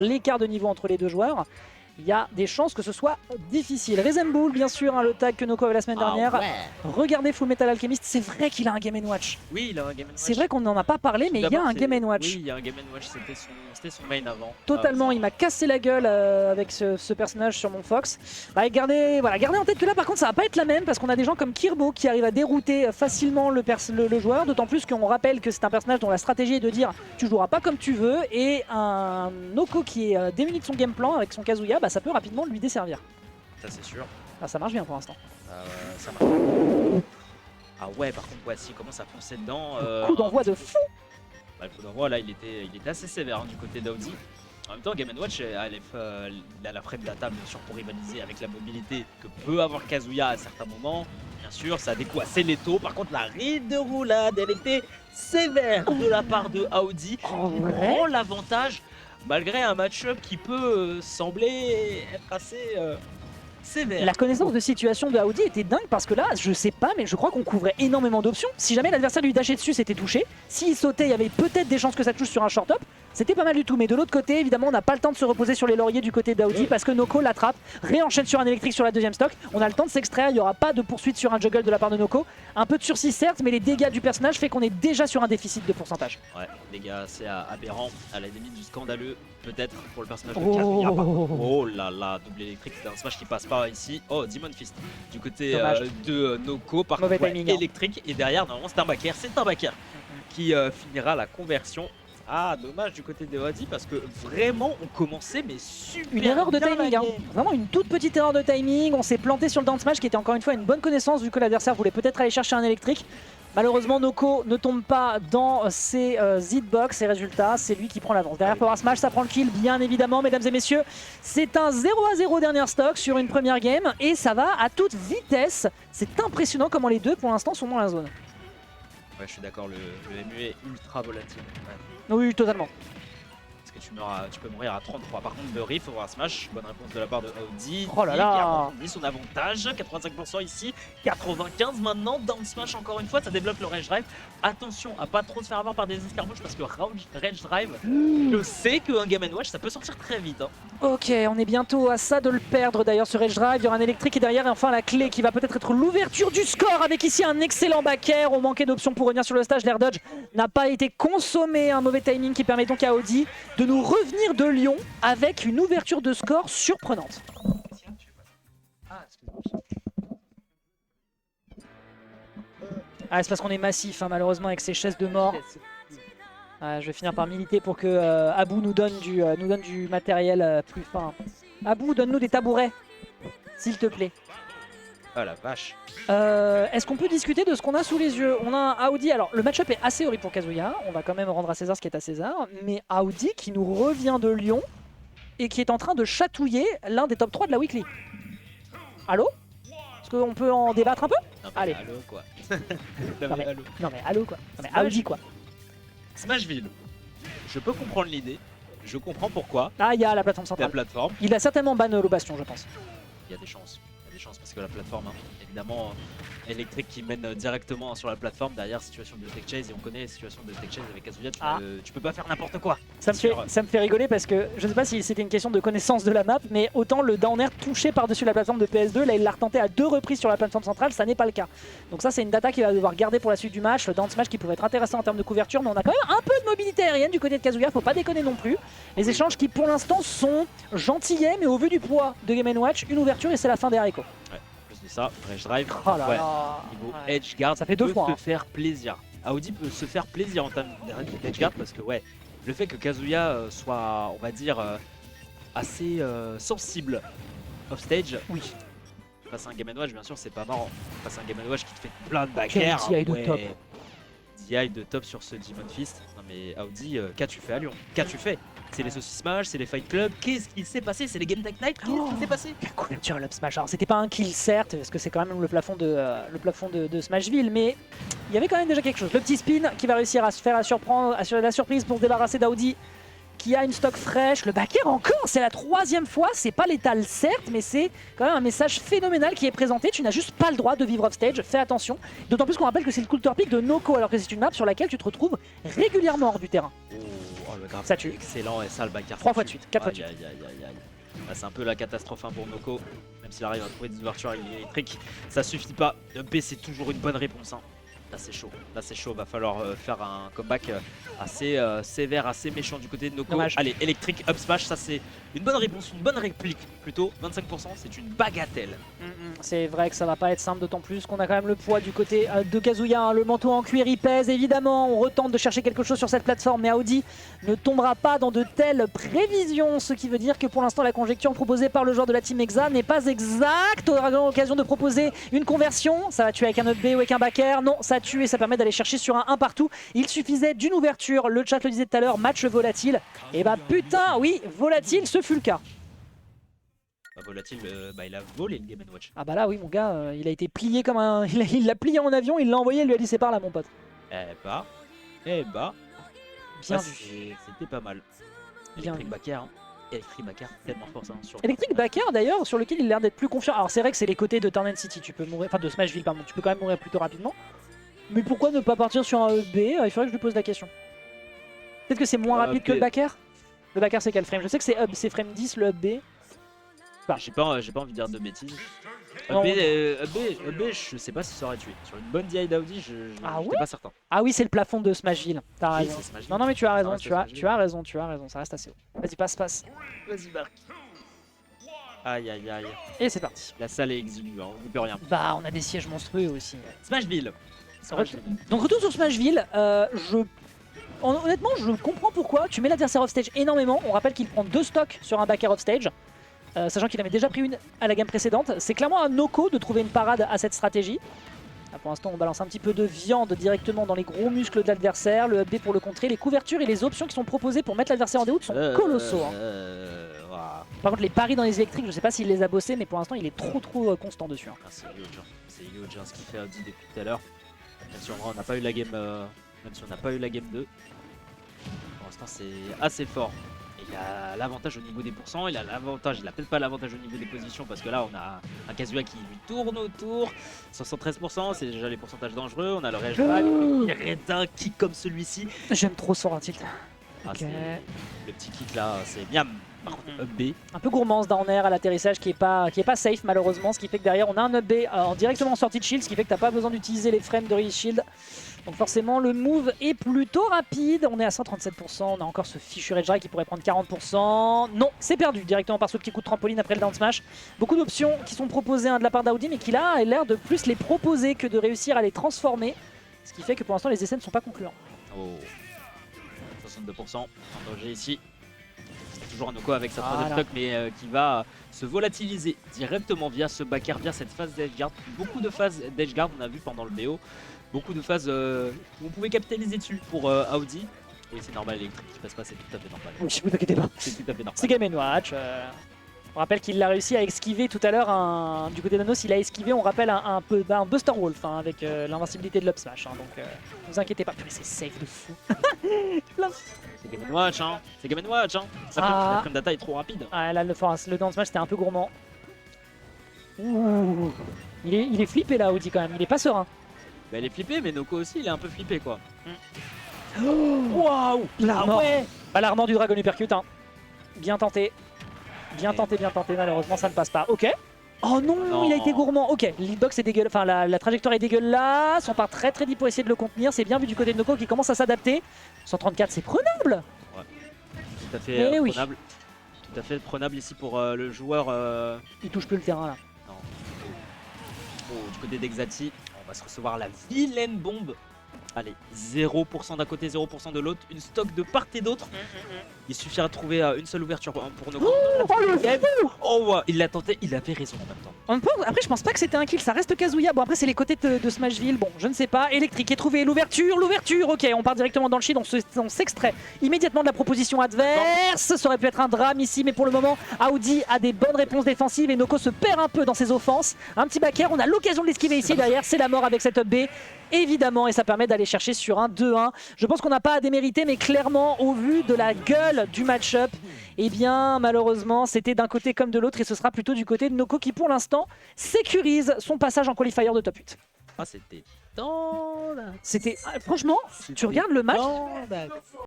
l'écart de niveau entre les deux joueurs, il y a des chances que ce soit difficile. Resemble, bien sûr, hein, le tag que Noko avait la semaine dernière. Ouais. Regardez Full Metal Alchemist, c'est vrai qu'il a un Game & Watch. Oui, il a un Game & Watch. C'est vrai qu'on n'en a pas parlé, mais il y a un Game & Watch. Oui, il y a un Game & Watch, c'était son main avant. Totalement, il m'a cassé la gueule avec ce personnage sur mon Fox. Bah, gardez en tête que là, par contre, ça va pas être la même, parce qu'on a des gens comme Kirbo qui arrivent à dérouter facilement le joueur, d'autant plus qu'on rappelle que c'est un personnage dont la stratégie est de dire tu joueras pas comme tu veux, et un Noko qui est démuni de son game plan avec son Kazuya, bah, ça peut rapidement lui desservir. Ça c'est sûr. Ah, ça marche bien pour l'instant. Ça marche. Ah ouais, par contre, ouais, s'il commence à foncer dedans... Coup d'envoi de fou. Bah, le coup d'envoi, là, il était assez sévère hein, du côté d'Audi. En même temps, Game & Watch, il a la frame data, bien sûr, pour rivaliser avec la mobilité que peut avoir Kazuya à certains moments. Bien sûr, ça décoiffait les taux. Par contre, la ride de roulade, elle était sévère de la part de Audi. Qui prend l'avantage, malgré un match-up qui peut sembler être assez... sévère. La connaissance de situation de Audi était dingue parce que là, je sais pas, mais je crois qu'on couvrait énormément d'options. Si jamais l'adversaire lui dashait dessus, c'était touché. S'il sautait, il y avait peut-être des chances que ça touche sur un short-up. C'était pas mal du tout, mais de l'autre côté, évidemment, on n'a pas le temps de se reposer sur les lauriers du côté d'Audi parce que Noko l'attrape, réenchaîne sur un électrique sur la deuxième stock. On a le temps de s'extraire, il n'y aura pas de poursuite sur un juggle de la part de Noko. Un peu de sursis certes, mais les dégâts du personnage fait qu'on est déjà sur un déficit de pourcentage. Ouais, les gars, c'est aberrant, à la limite du scandaleux, peut-être pour le personnage de Kazuya. Oh là là, double électrique, c'est un smash qui passe pas ici. Oh, Demon Fist du côté de Noko, par contre, électrique, et derrière, normalement, c'est un backer, qui finira la conversion. Ah, dommage du côté de Audi parce que vraiment on commençait mais super une erreur de bien timing, hein. Vraiment une toute petite erreur de timing. On s'est planté sur le down smash qui était encore une fois une bonne connaissance vu que l'adversaire voulait peut-être aller chercher un électrique. Malheureusement, Noko ne tombe pas dans ses hitbox et résultats, c'est lui qui prend l'avance. Derrière Power Smash, ça prend le kill, bien évidemment, mesdames et messieurs. C'est un 0-0 dernière stock sur une première game et ça va à toute vitesse. C'est impressionnant comment les deux pour l'instant sont dans la zone. Ouais, je suis d'accord, le MU est ultra volatile. Ouais. Oui, totalement. Parce que tu peux mourir à 33. Par contre, le riff, il faut voir smash. Bonne réponse de la part de Audi. Oh là là, qui a son avantage. 85% ici, 95 maintenant. Down smash encore une fois, ça débloque le Rage Drive. Attention à pas trop se faire avoir par des escarmouches parce que Rage Drive, je sais qu'un Game & Watch, ça peut sortir très vite. Hein. Ok, on est bientôt à ça de le perdre d'ailleurs ce Rage Drive. Il y aura un électrique et derrière, et enfin la clé qui va peut-être être l'ouverture du score avec ici un excellent backer. On manquait d'options pour revenir sur le stage. L'air dodge n'a pas été consommé. Un mauvais timing qui permet donc à Audi de nous revenir de Lyon avec une ouverture de score surprenante. Ah, c'est parce qu'on est massif, hein, malheureusement, avec ces chaises de mort. Je vais finir par militer pour que Abou nous donne du matériel plus fin. Abou, donne-nous des tabourets, s'il te plaît. Oh la vache. Est-ce qu'on peut discuter de ce qu'on a sous les yeux? On a un Audi, alors le match-up est assez horrible pour Kazuya, on va quand même rendre à César ce qui est à César, mais Audi qui nous revient de Lyon et qui est en train de chatouiller l'un des top 3 de la weekly. Allô? Est-ce qu'on peut en débattre un peu? Non, allez. Allô quoi. Non mais allô quoi. Non mais Audi quoi. Smashville, je peux comprendre l'idée, je comprends pourquoi. Ah, il y a la plateforme centrale. La plateforme. Il a certainement ban le bastion, je pense. Il y a des chances. Parce que la plateforme, hein, évidemment, électrique qui mène directement sur la plateforme, derrière situation de tech chase, et on connaît les situations de tech chase avec Kazuya, tu peux pas faire n'importe quoi. Ça me fait rigoler parce que je sais pas si c'était une question de connaissance de la map, mais autant le down air touché par-dessus la plateforme de PS2, là il l'a retenté à 2 reprises sur la plateforme centrale, ça n'est pas le cas. Donc ça c'est une data qu'il va devoir garder pour la suite du match, le down smash qui pourrait être intéressant en termes de couverture, mais on a quand même un peu de mobilité aérienne du côté de Kazuya, faut pas déconner non plus. Les échanges qui pour l'instant sont gentillets, mais au vu du poids de Game & Watch, une ouverture et c'est la fin des haricots. Ouais. Ça, Rage Drive, oh là là. Niveau edge guard, ça fait 2 fois. Se faire plaisir. Audi peut se faire plaisir en termes d'edge guard parce que ouais, le fait que Kazuya soit, on va dire, assez sensible off stage. Oui. Face à un Game & Watch, bien sûr, c'est pas marrant. Face à un Game & Watch qui te fait plein de backers. DI de top. DI de top sur ce Demon Fist. Non mais Audi, qu'as-tu fait à Lyon? Qu'as-tu fait? C'est les saucisses smash, c'est les fight club. Qu'est-ce qui s'est passé? C'est les Game Tech Night. Qu'est-ce qui s'est passé? Quelle couverture l'up smash. Alors c'était pas un kill certes, parce que c'est quand même le plafond de Smashville, mais il y avait quand même déjà quelque chose. Le petit spin qui va réussir à se faire la surprise pour se débarrasser d'Audi, qui a une stock fraîche. Le backer encore, c'est la 3e fois. C'est pas létal certes, mais c'est quand même un message phénoménal qui est présenté. Tu n'as juste pas le droit de vivre off stage, fais attention. D'autant plus qu'on rappelle que c'est le coulter pick de Noko, alors que c'est une map sur laquelle tu te retrouves régulièrement hors du terrain. Oh, le graphe Ça tue. excellent, et ça le backer. 3 fois de suite, 4 fois de suite. Aïe, aïe, aïe, aïe. Bah, c'est un peu la catastrophe pour Noko, même s'il arrive à trouver des ouvertures électriques, ça suffit pas. B c'est toujours une bonne réponse. Hein. Là c'est chaud, va falloir faire un comeback assez sévère, assez méchant du côté de Noko. Dommage. Allez, électrique, up smash, ça c'est une bonne réponse, une bonne réplique plutôt, 25%, c'est une bagatelle. C'est vrai que ça va pas être simple, d'autant plus qu'on a quand même le poids du côté de Kazuya. Hein. Le manteau en cuir il pèse évidemment, on retente de chercher quelque chose sur cette plateforme, mais Audi ne tombera pas dans de telles prévisions, ce qui veut dire que pour l'instant la conjecture proposée par le joueur de la team Exa n'est pas exacte. On aura l'occasion de proposer une conversion, ça va tuer avec un up B ou avec un backer, non ça tue et ça permet d'aller chercher sur un partout. Il suffisait d'une ouverture, le chat le disait tout à l'heure, match volatile, et bah putain oui, volatile ce fut le cas. Volatile, il a volé le Game & Watch. Ah bah là oui mon gars, il a été plié comme un... Il l'a plié en avion, il l'a envoyé, il lui a dit c'est par là mon pote. Bien vu. C'était pas mal. Bien Electric backer, hein. Electric backer, tellement fort ça. Sur Electric backer d'ailleurs, sur lequel il a l'air d'être plus confiant. Alors c'est vrai que c'est les côtés de Turn City, tu peux mourir, enfin de Smashville pardon, tu peux quand même mourir plutôt rapidement. Mais pourquoi ne pas partir sur un B? Il faudrait que je lui pose la question. Peut-être que c'est moins rapide que le backer. Le backer c'est quel frame? Je sais que c'est frame 10 le up B. J'ai pas envie de dire de bêtises. Non. B, je sais pas si ça aurait tué. Sur une bonne DI d'Audi, je ouais pas certain. Ah oui, c'est le plafond de Smashville. T'as Oui, raison. c'est Smashville. Non mais tu as raison, Ah, tu as raison, ça reste assez haut. Vas-y, passe. Vas-y, Bark. Aïe aïe aïe. Et c'est parti. La salle est exiguë, hein, on ne peut rien. Bah, on a des sièges monstrueux aussi. Smashville. Donc retour sur Smashville, honnêtement je comprends pourquoi. Tu mets l'adversaire off stage énormément, on rappelle qu'il prend 2 stocks sur un backer off stage. Sachant qu'il avait déjà pris une à la game précédente. C'est clairement à Noko de trouver une parade à cette stratégie. Là, pour l'instant on balance un petit peu de viande directement dans les gros muscles de l'adversaire. Le up B pour le contrer, les couvertures et les options qui sont proposées pour mettre l'adversaire en déroute sont colossaux. Hein. Par contre les paris dans les électriques, je sais pas s'il les a bossés, mais pour l'instant il est trop constant dessus. Hein. C'est huge, ce qu'il fait Audi depuis tout à l'heure. Même si on n'a pas eu la game, même si on n'a pas eu la game 2. Pour l'instant c'est assez fort. Il a l'avantage au niveau des pourcents, il a peut-être pas l'avantage au niveau des positions parce que là on a un Kazuya qui lui tourne autour, 73%, c'est déjà les pourcentages dangereux, on a le rage back, un kick comme celui-ci. J'aime trop son tilt. Okay. Le petit kick là, c'est miam. Par contre, up B. Un peu gourmand ce down air à l'atterrissage qui est pas safe malheureusement, ce qui fait que derrière on a un up B directement en sortie de shield, ce qui fait que t'as pas besoin d'utiliser les frames de release shield. Donc forcément le move est plutôt rapide, on est à 137%, on a encore ce fichu Rage Drag qui pourrait prendre 40%. Non, c'est perdu directement par ce petit coup de trampoline après le down smash. Beaucoup d'options qui sont proposées de la part d'Audi, mais qui là a l'air de plus les proposer que de réussir à les transformer. Ce qui fait que pour l'instant les essais ne sont pas concluants. Oh, 62% en danger ici. Toujours un Noko avec sa troisième stock, mais qui va se volatiliser directement via ce backer, via cette phase d'edge guard. Beaucoup de phases d'edge guard, on a vu pendant le BO. Beaucoup de phases où on pouvait capitaliser dessus pour Audi. Et c'est normal, l'électrique qui passe pas, c'est tout à fait normal. Oui, vous inquiétez pas. C'est tout à fait normal. C'est Game & Watch. On rappelle qu'il a réussi à esquiver tout à l'heure, du côté de Nanos, il a esquivé, on rappelle, un Buster Wolf avec l'invincibilité de l'up smash. Hein, donc ne vous inquiétez pas, c'est safe de fou. C'est Game & Watch, hein. C'est Game & Watch, hein. La frame data est trop rapide. Ah, là, le down smash c'était un peu gourmand. Ouh. Il est flippé là, Audi quand même, il est pas serein. Bah, il est flippé, mais Noko aussi, il est un peu flippé quoi. Waouh, l'armor. Bah, l'armor du Dragon Uppercut, hein. Bien tenté. Bien tenté, malheureusement ça ne passe pas. Ok. Oh non, il a été gourmand. Ok, l'hitbox est dégueulasse, enfin la trajectoire est dégueulasse. On part très deep pour essayer de le contenir. C'est bien vu du côté de Noko qui commence à s'adapter. 134, c'est prenable. Ouais, tout à fait prenable. Tout à fait prenable ici pour le joueur. Il touche plus le terrain là. Non. Du côté d'Exati, on va se recevoir la vilaine bombe. Allez, 0% d'un côté, 0% de l'autre, une stock de part et d'autre. Il suffira de trouver une seule ouverture pour Noko. Il l'a tenté, il avait raison en même temps. Après, je pense pas que c'était un kill, ça reste Kazuya. Bon, après, c'est les côtés de Smashville. Bon, je ne sais pas. Électrique est trouvé, l'ouverture. Ok, on part directement dans le shield, on s'extrait immédiatement de la proposition adverse. Ça aurait pu être un drame ici, mais pour le moment, Audi a des bonnes réponses défensives et Noko se perd un peu dans ses offenses. Un petit backer, on a l'occasion de l'esquiver ici derrière, c'est la mort avec cette up B. évidemment, et ça permet d'aller chercher sur un 2-1. Je pense qu'on n'a pas à démériter, mais clairement, au vu de la gueule du match-up, eh bien, malheureusement, c'était d'un côté comme de l'autre, et ce sera plutôt du côté de Noko qui, pour l'instant, sécurise son passage en qualifier de top 8. Ah, c'était dans la... C'était, franchement, tu regardes le match,